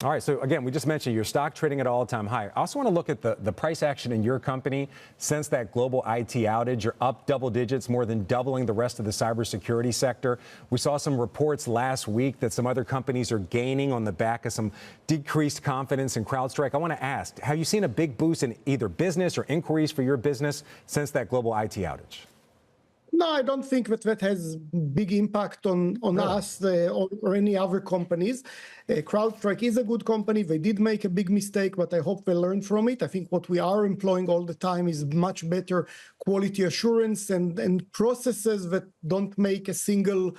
All right, so again, we just mentioned your stock trading at an all-time high. I also want to look at the price action in your company since that global IT outage. You're up double digits, more than doubling the rest of the cybersecurity sector. We saw some reports last week that some other companies are gaining on the back of some decreased confidence in CrowdStrike. I want to ask, have you seen a big boost in either business or inquiries for your business since that global IT outage? No, I don't think that has big impact on us or any other companies. CrowdStrike is a good company. They did make a big mistake, but I hope they learn from it. I think what we are employing all the time is much better quality assurance and processes that don't make a single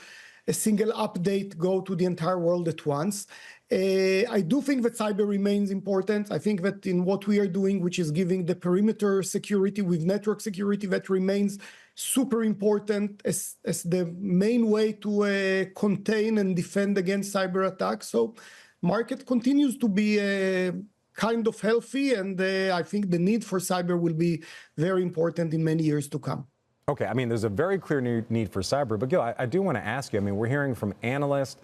update go to the entire world at once. I do think that cyber remains important. I think that in what we are doing, which is giving the perimeter security with network security, that remains super important as the main way to contain and defend against cyber attacks. So market continues to be kind of healthy, and I think the need for cyber will be very important in many years to come. Okay, I mean, there's a very clear need for cyber, but Gil, I do want to ask you, I mean, we're hearing from analysts,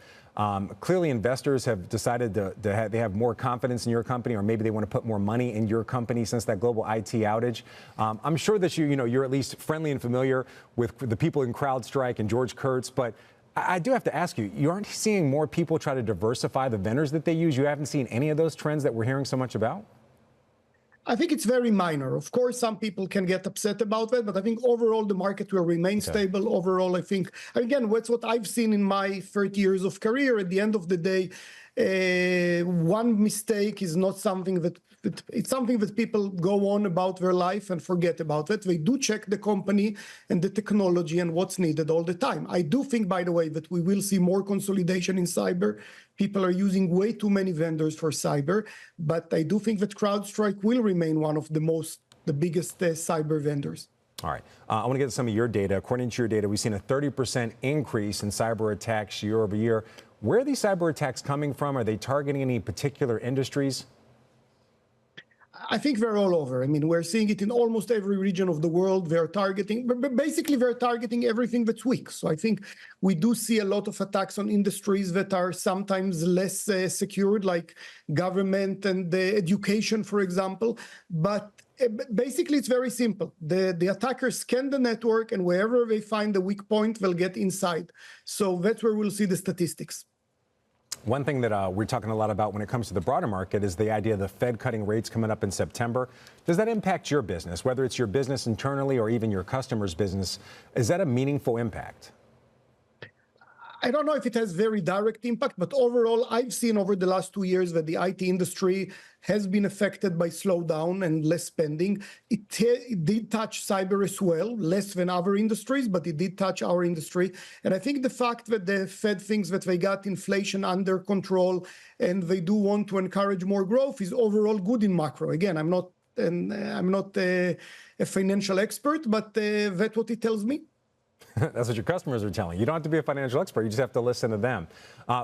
clearly investors have decided they have more confidence in your company, or maybe they want to put more money in your company since that global IT outage. I'm sure that you're at least friendly and familiar with the people in CrowdStrike and George Kurtz, but I do have to ask you aren't seeing more people try to diversify the vendors that they use? You haven't seen any of those trends that we're hearing so much about? I think it's very minor. Of course, some people can get upset about that, but I think overall the market will remain stable. Overall, I think, again, that's what I've seen in my 30 years of career. At the end of the day, one mistake is not something that it's something that people go on about their life and forget about it. They do check the company and the technology and what's needed all the time. I do think, by the way, that we will see more consolidation in cyber. People are using way too many vendors for cyber, but I do think that CrowdStrike will remain one of the biggest cyber vendors. All right. I want to get some of your data. According to your data, we've seen a 30% increase in cyber attacks year over year. Where are these cyber attacks coming from? Are they targeting any particular industries? I think they're all over. I mean, we're seeing it in almost every region of the world. They're targeting, but basically they're targeting everything that's weak. So I think we do see a lot of attacks on industries that are sometimes less secured, like government and education, for example. But basically, it's very simple. The attackers scan the network, and wherever they find the weak point, they'll get inside. So that's where we'll see the statistics. One thing that we're talking a lot about when it comes to the broader market is the idea of the Fed cutting rates coming up in September. Does that impact your business, whether it's your business internally or even your customer's business? Is that a meaningful impact? I don't know if it has very direct impact, but overall, I've seen over the last 2 years that the IT industry has been affected by slowdown and less spending. It did touch cyber as well, less than other industries, but it did touch our industry. And I think the fact that the Fed thinks that they got inflation under control and they do want to encourage more growth is overall good in macro. Again, I'm not a financial expert, but that's what it tells me. That's what your customers are telling you. You don't have to be a financial expert. You just have to listen to them.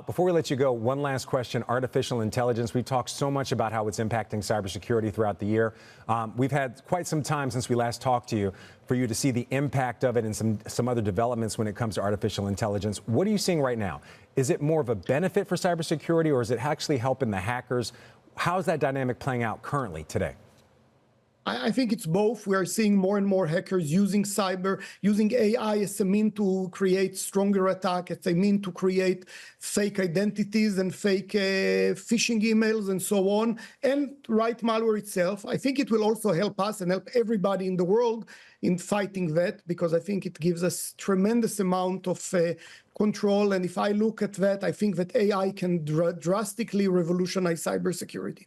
Before we let you go, one last question. Artificial intelligence. We've talked so much about how it's impacting cybersecurity throughout the year. We've had quite some time since we last talked to you for you to see the impact of it and some other developments when it comes to artificial intelligence. What are you seeing right now? Is it more of a benefit for cybersecurity, or is it actually helping the hackers? How's that dynamic playing out currently today? I think it's both. We are seeing more and more hackers using using AI as a mean to create stronger attack, as a mean to create fake identities and fake phishing emails and so on, and write malware itself. I think it will also help us and help everybody in the world in fighting that, because I think it gives us tremendous amount of control. And if I look at that, I think that AI can drastically revolutionize cybersecurity.